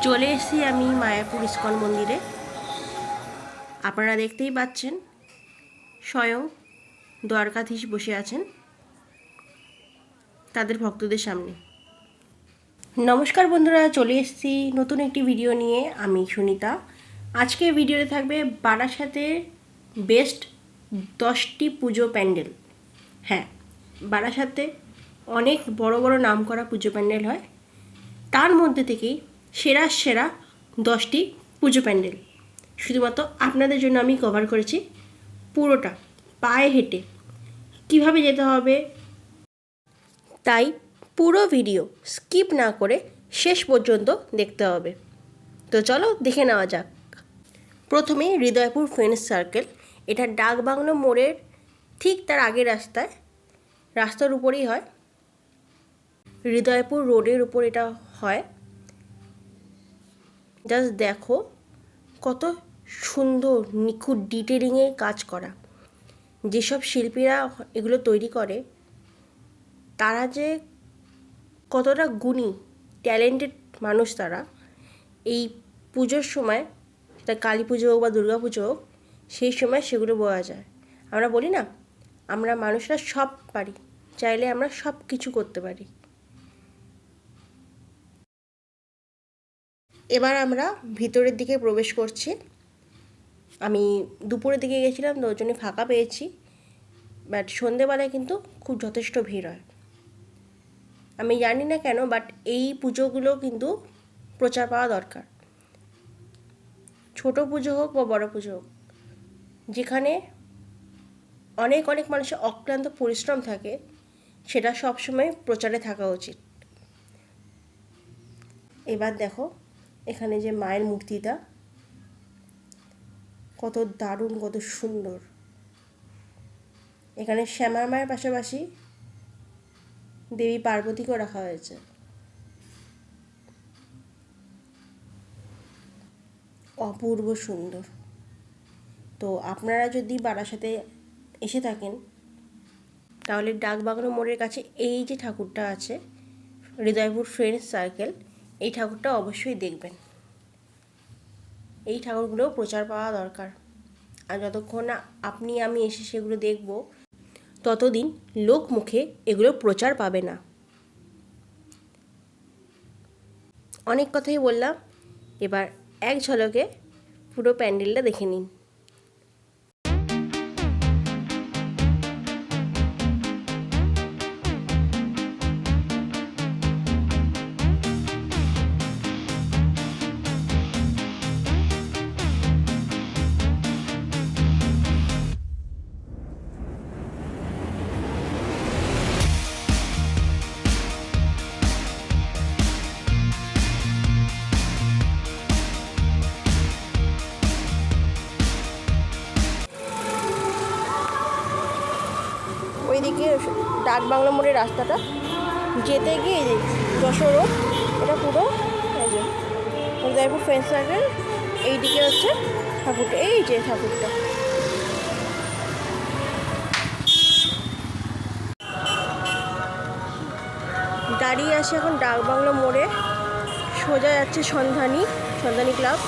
চলে এসেছি আমি মায়াপুর ইস্কন মন্দিরে। আপনারা দেখতেই পাচ্ছেন স্বয়ং দ্বারকাধীশ বসে আছেন তাদের ভক্তদের সামনে। নমস্কার বন্ধুরা, চলে এসেছি নতুন একটি ভিডিও নিয়ে। আমি সুনিতা। আজকের ভিডিওতে থাকবে বারাসাতের বেস্ট 10টি পুজো প্যান্ডেল। হ্যাঁ, বারাসাতে অনেক বড় বড় নামকরা পুজো প্যান্ডেল হয়, তার মধ্যে থেকেই সেরা সেরা 10টি পুজো প্যান্ডেল শুধুমাত্র আপনাদের জন্য আমি কভার করেছি। পুরোটা পায়ে হেঁটে কিভাবে যেতে হবে, তাই পুরো ভিডিও স্কিপ না করে শেষ পর্যন্ত দেখতে হবে। তো চলো দেখে নেওয়া যাক। প্রথমে হৃদয়পুর ফ্রেন্ডস সার্কেল, এটা ডাকবাংলো মোড়ের ঠিক তার আগের রাস্তার উপরেই হয়। হৃদয়পুর রোডের উপর এটা হয়। জাস্ট দেখো কত সুন্দর নিখুঁত ডিটেলিংয়ে কাজ করা। যেসব শিল্পীরা এগুলো তৈরি করে তারা যে কতটা গুণী ট্যালেন্টেড মানুষ, তারা এই পুজোর সময়, সেটা কালী পুজো হোক বা দুর্গা পুজো হোক, সেই সময় সেগুলো বোঝা যায়। আমরা বলি না, আমরা মানুষরা সব পারি, চাইলে আমরা সব কিছু করতে পারি। এবার আমরা ভিতরের দিকে প্রবেশ করছি। আমি দুপুরের দিকে গেছিলাম, তো ওর জন্য ফাঁকা পেয়েছি, বাট সন্ধেবেলায় কিন্তু খুব যথেষ্ট ভিড় হয়। আমি জানি না কেন, বাট এই পুজোগুলো কিন্তু প্রচার পাওয়া দরকার। ছোট পুজো হোক বা বড় পুজো হোক, যেখানে অনেক অনেক মানুষের অক্লান্ত পরিশ্রম থাকে, সেটা সবসময় প্রচারে থাকা উচিত। এবার দেখো এখানে যে মায়ের মূর্তিটা কত দারুণ, কত সুন্দর। এখানে শ্যামা মায়ের পাশাপাশি দেবী পার্বতীকেও রাখা হয়েছে। অপূর্ব সুন্দর। তো আপনারা যদি বারাসাতে এসে থাকেন, তাহলে ডাকবাংলো মোড়ের কাছে এই যে ঠাকুরটা আছে, হৃদয়পুর ফ্রেন্ডস সার্কেল, এই ঠাকুরটা অবশ্যই দেখবেন। এই ঠাকুরগুলোও প্রচার পাওয়া দরকার। আর যতক্ষণ না আপনি আমি এসে সেগুলো দেখব, ততদিন লোক মুখে এগুলো প্রচার পাবে না। অনেক কথাই বললাম, এবার এক ঝলকে পুরো প্যান্ডেলটা দেখে নিন। ওইদিকে ডাকবাংলো মোড়ের রাস্তাটা যেতে গিয়ে যশোর রোড, এটা পুরো হৃদয়পুর ফ্রেন্ডস সার্কেল। এইদিকে হচ্ছে ঠাকুরটা, এই যে ঠাকুরটা। দাঁড়িয়ে আছে এখন ডাকবাংলো মোড়ে, সোজা যাচ্ছে সন্ধানী ক্লাব।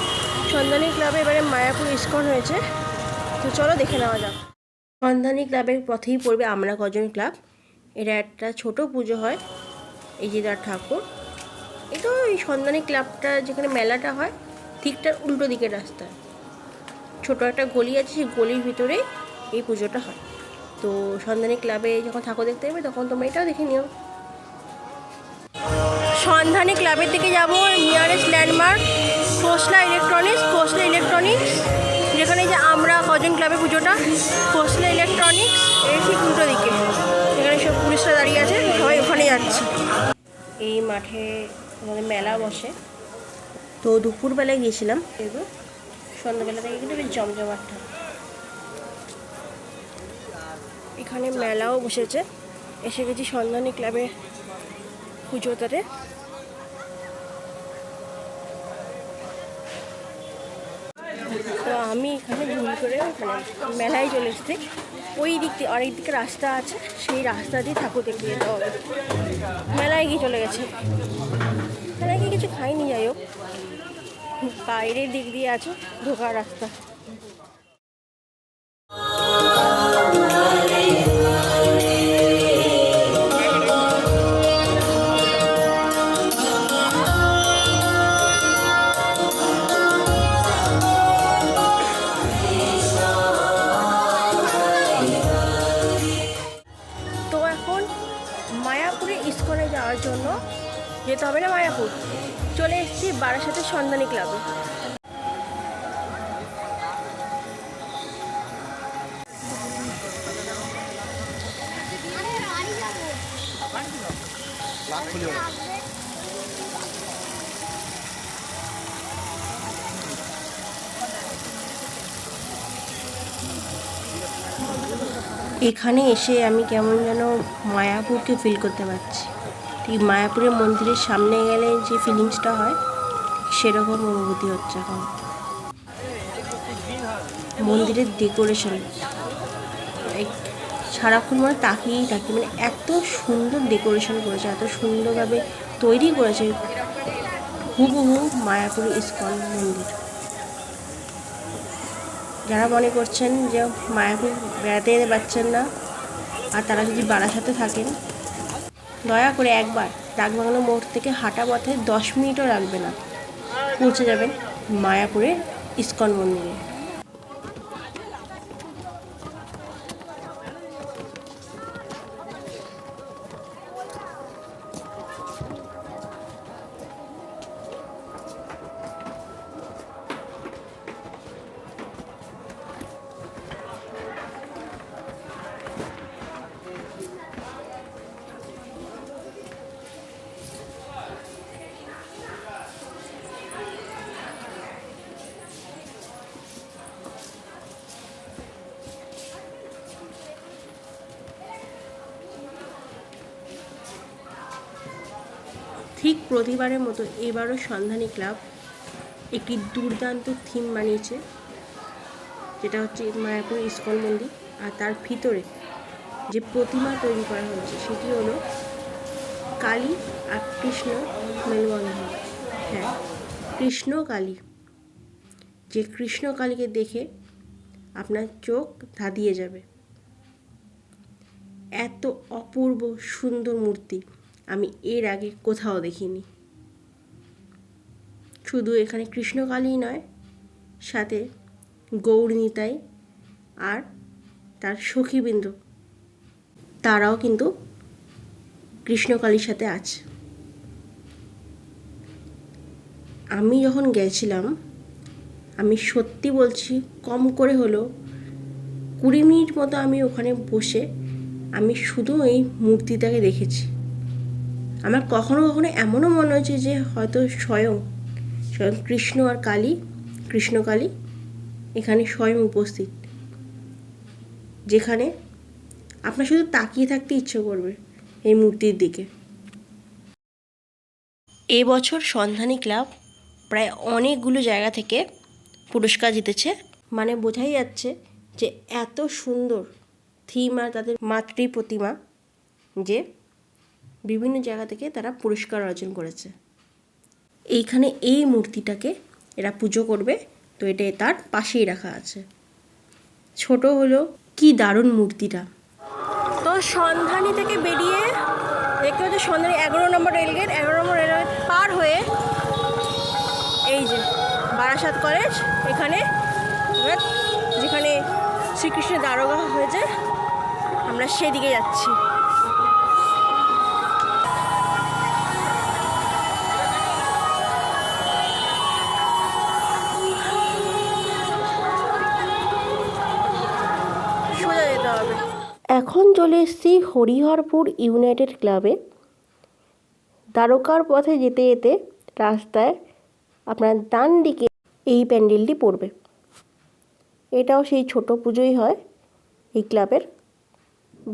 সন্ধানী ক্লাবে এবারে মায়াপুর ইস্কন হয়েছে, তো চলো দেখে নেওয়া যাক। সন্ধানী ক্লাবের পথেই পড়বে আমরা কজন ক্লাব। এটা একটা ছোট পুজো হয়। এই যে তার ঠাকুর, এই তো এই সন্ধানী ক্লাবটা যেখানে মেলাটা হয় ঠিক তার উল্টো দিকের রাস্তায় ছোট একটা গলি আছে, সেই গলির ভিতরেই এই পুজোটা হয়। তো সন্ধানী ক্লাবে যখন ঠাকুর দেখতে যাবে তখন তোমরা এটাও দেখে নিও। সন্ধানী ক্লাবের দিকে যাব, নিয়ারেস্ট ল্যান্ডমার্ক খোসলা ইলেকট্রনিক্স, যেখানে যে আমরা কজন ক্লাবে পুজোটা, খোসলা ইলেকট্রনিক্স এর ঠিক উল্টো দিকে। এখানে সব পুলিশরা দাঁড়িয়ে আছে, সবাই ওখানে যাচ্ছে। এই মাঠে আমাদের মেলা বসে, তো দুপুরবেলায় গিয়েছিলাম, এগুলো সন্ধ্যাবেলা থেকে কিন্তু বেশ জমজমাটটা। এখানে মেলাও বসেছে। এসে গেছি সন্ধানী ক্লাবে পুজোটাতে। তো আমি এখানে ভুল করে মেলায় চলে এসেছি। ওই দিক থেকে অনেক দিকে রাস্তা আছে, সেই রাস্তা দিয়ে ঠাকুর দেখতে যেতে হবে। মেলায় গিয়ে চলে গেছে, মেলায় গিয়ে কিছু খাইনি, যাই হোক বাইরের দিক দিয়ে আছে ঢোকার রাস্তা। তো এখন মায়াপুরে ইস্কনে যাওয়ার জন্য যেতে হবে না মায়াপুর, চলে এসেছি বারাসাতের সন্ধানী ক্লাবে। এখানে এসে আমি কেমন যেন মায়াপুরকে ফিল করতে পারছি। ঠিক মায়াপুরের মন্দিরের সামনে গেলে যে ফিলিংসটা হয় সেরকম অনুভূতি হচ্ছে এখন। মন্দিরের ডেকোরেশন সারাক্ষণ মানে তাকিয়েই থাকি, মানে এত সুন্দর ডেকোরেশন করেছে, এত সুন্দরভাবে তৈরি করেছে, হুবহু মায়াপুর ইস্কন মন্দির। যারা মনে করছেন যে মায়াপুর বেড়াতে যেতে পারছেন না আর তারা যদি বারাসাতে থাকেন, দয়া করে একবার ডাকবাংলো মোড় থেকে হাঁটা পথে 10 মিনিটও লাগবে না, পৌঁছে যাবেন মায়াপুরের ইস্কন মন্দিরে। ঠিক প্রতিবারের মতো এবারও সন্ধানী ক্লাব একটি দুর্দান্ত থিম বানিয়েছে, যেটা হচ্ছে মায়াপুর ইস্কন মন্দির। আর তার ভিতরে যে প্রতিমা তৈরি করা হয়েছে সেটি হলো কালী আর কৃষ্ণ মেলবন্ধন। হ্যাঁ, কৃষ্ণ কালী। যে কৃষ্ণ কালীকে দেখে আপনার চোখ ধাঁধিয়ে যাবে। এত অপূর্ব সুন্দর মূর্তি আমি এর আগে কোথাও দেখিনি। শুধু এখানে কৃষ্ণকালী নয়, সাথে গৌরনিতাই আর তার সখীবৃন্দ, তারাও কিন্তু কৃষ্ণকালীর সাথে আছে। আমি যখন গেছিলাম, আমি সত্যি বলছি, কম করে হলেও 20 মিনিট মতো আমি ওখানে বসে আমি শুধু এই মূর্তিটাকে দেখেছি। আমার কখনো কখনো এমনও মনে হয়েছে যে হয়তো স্বয়ং কৃষ্ণ আর কালী, কৃষ্ণকালী এখানে স্বয়ং উপস্থিত, যেখানে আপনার শুধু তাকিয়ে থাকতে ইচ্ছে করবে এই মূর্তির দিকে। এবছর সন্ধানী ক্লাব প্রায় অনেকগুলো জায়গা থেকে পুরস্কার জিতেছে, মানে বোঝাই যাচ্ছে যে এত সুন্দর থিম আর তাদের মাতৃ প্রতিমা যে বিভিন্ন জায়গা থেকে তারা পুরস্কার অর্জন করেছে। এইখানে এই মূর্তিটাকে এরা পুজো করবে, তো এটা তার পাশেই রাখা আছে। ছোট হলো কি দারুণ মূর্তিটা। তো সন্ধানী থেকে বেরিয়ে দেখতে হচ্ছে সন্ধানী 11 নম্বর রেলগেট, 11 নম্বর রেলগেট পার হয়ে এই যে বারাসাত কলেজ, এখানে যেখানে শ্রীকৃষ্ণের দারোগা হয়েছে, আমরা সেদিকে যাচ্ছি। সোজা যেতে হবে। এখন চলে এসেছি হরিহরপুর ইউনাইটেড ক্লাবে। দ্বারকার পথে যেতে যেতে রাস্তায় আপনার ডান দিকে এই প্যান্ডেলটি পড়বে। এটাও সেই ছোট পুজোই হয় এই ক্লাবের,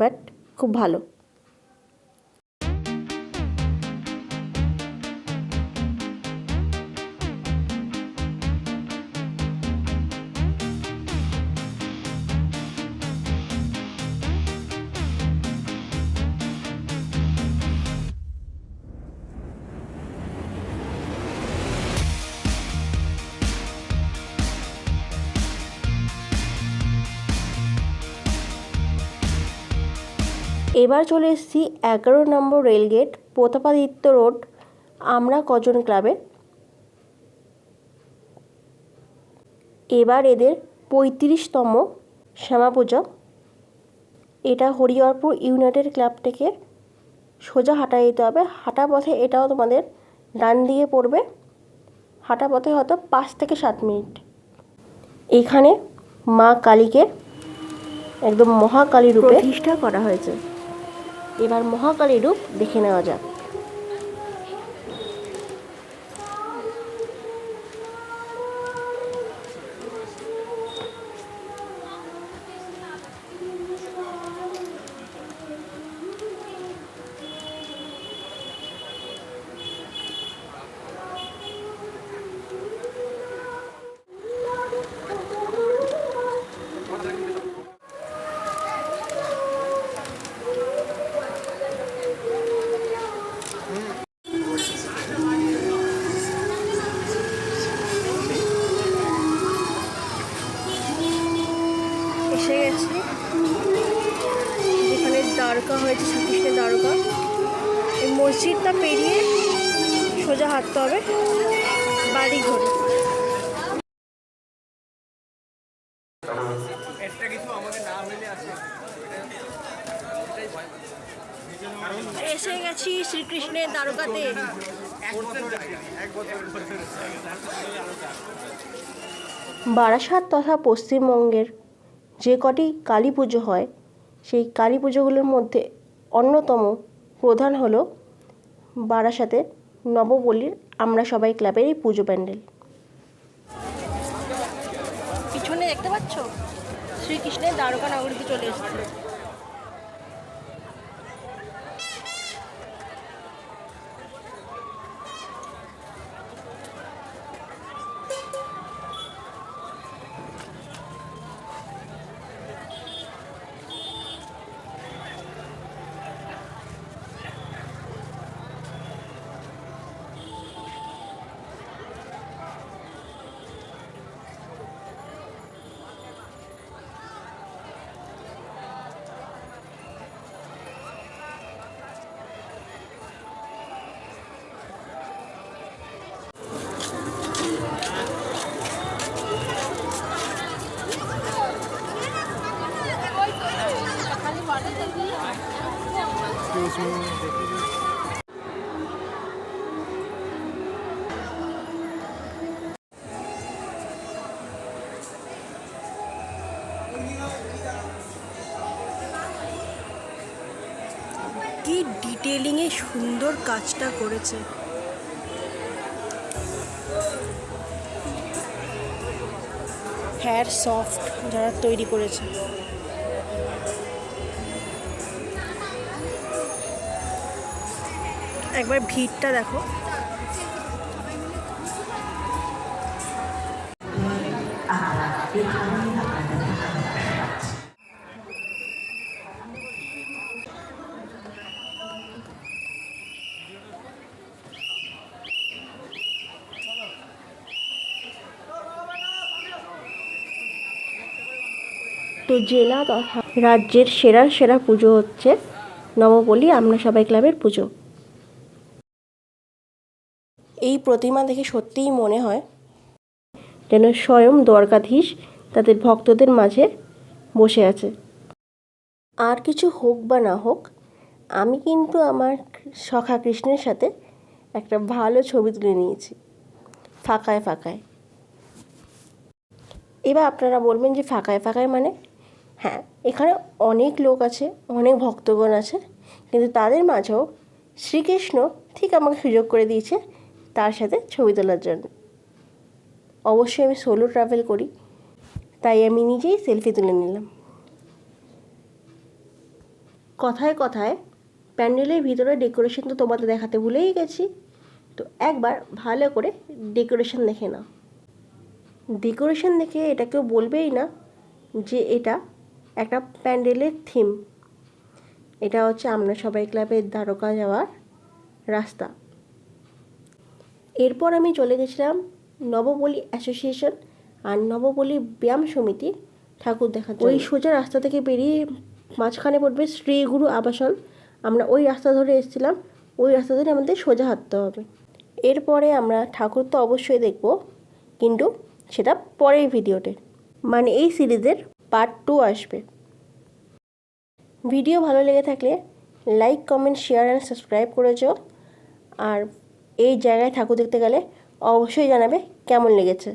বাট খুব ভালো। এবার চলে এসেছি 11 নম্বর রেলগেট, প্রতাপাদিত্য রোড, আমরা কজন ক্লাবে। এবার এদের 35তম শ্যামা পূজা। এটা হরিহরপুর ইউনাইটেড ক্লাব থেকে সোজা হাঁটা যেতে হবে। হাঁটা পথে এটাও তোমাদের ডান দিকে পড়বে। হাঁটা পথে হয়তো 5 থেকে 7 মিনিট। এখানে মা কালীকে একদম মহাকালী রূপে প্রতিষ্ঠা করা হয়েছে। এবার মহাকালী রূপ দেখে নেওয়া যাক। এসে গেছি যেখানে দ্বারকা হয়েছে, শ্রীকৃষ্ণের দ্বারকা। এই মসজিদটা পেরিয়ে সোজা হাঁটতে হবে বাড়ি ঘরে। এসে গেছি শ্রীকৃষ্ণের দ্বারকাতে। বারাসাত তথা পশ্চিমবঙ্গের যে কটি কালী পুজো হয়, সেই কালী পুজোগুলোর মধ্যে অন্যতম প্রধান হলো বারাসাতে নবপল্লীর আমরা সবাই ক্লাবের এই পুজো প্যান্ডেল। পিছনে দেখতে পাচ্ছ শ্রীকৃষ্ণের দ্বারকা নগরীতে চলে এসেছে। কি ডিটেলিংয়ে সুন্দর কাজটা করেছে। হেয়ার সফট যারা তৈরি করেছে। একবার ভিড়টা দেখো। তো জেলা তথা রাজ্যের সেরা সেরা পুজো হচ্ছে নবপল্লী আমরা সবাই ক্লাবের পুজো। এই প্রতিমা দেখে সত্যিই মনে হয় যেন স্বয়ং দ্বারকাধীশ তাদের ভক্তদের মাঝে বসে আছে। আর কিছু হোক বা না হোক, আমি কিন্তু আমার সখা কৃষ্ণের সাথে একটা ভালো ছবি তুলে নিয়েছি ফাঁকায় ফাঁকায়। এবার আপনারা বলবেন যে ফাঁকায় ফাঁকায় মানে? হ্যাঁ, এখানে অনেক লোক আছে, অনেক ভক্তগণ আছে, কিন্তু তাদের মাঝেও শ্রীকৃষ্ণ ঠিক আমাকে সুযোগ করে দিয়েছে তার সাথে ছবি তোলার জন্য। অবশ্যই আমি সোলো ট্রাভেল করি, তাই আমি নিজেই সেলফি তুলে নিলাম। কথায় কথায় প্যান্ডেলের ভিতরে ডেকোরেশন তো তোমাদের দেখাতে ভুলেই গেছি। তো একবার ভালো করে ডেকোরেশন দেখে নাও। ডেকোরেশন দেখে এটা কেউ বলবেই না যে এটা একটা প্যান্ডেলের থিম। এটা হচ্ছে আমরা সবাই ক্লাবের দ্বারকা যাওয়ার রাস্তা। এরপর আমি চলে গেছিলাম নবপল্লী অ্যাসোসিয়েশন আর নবপল্লী ব্যায়াম সমিতির ঠাকুর দেখার জন্য। ওই সোজা রাস্তা থেকে বেরিয়ে মাঝখানে পড়বে শ্রী গুরু আবাসন। আমরা ওই রাস্তা ধরে এসেছিলাম, ওই রাস্তা ধরে আমাদের সোজা হাঁটতে হবে। এরপরে আমরা ঠাকুর তো অবশ্যই দেখব, কিন্তু সেটা পরের ভিডিওতে, মানে এই সিরিজের পার্ট 2 আসবে। ভিডিও ভালো লেগে থাকলে like, comment, share and subscribe করেছো। আর এই জায়গায় ঠাকুর দেখতে গেলে অবশ্যই জানাবে কেমন লেগেছে।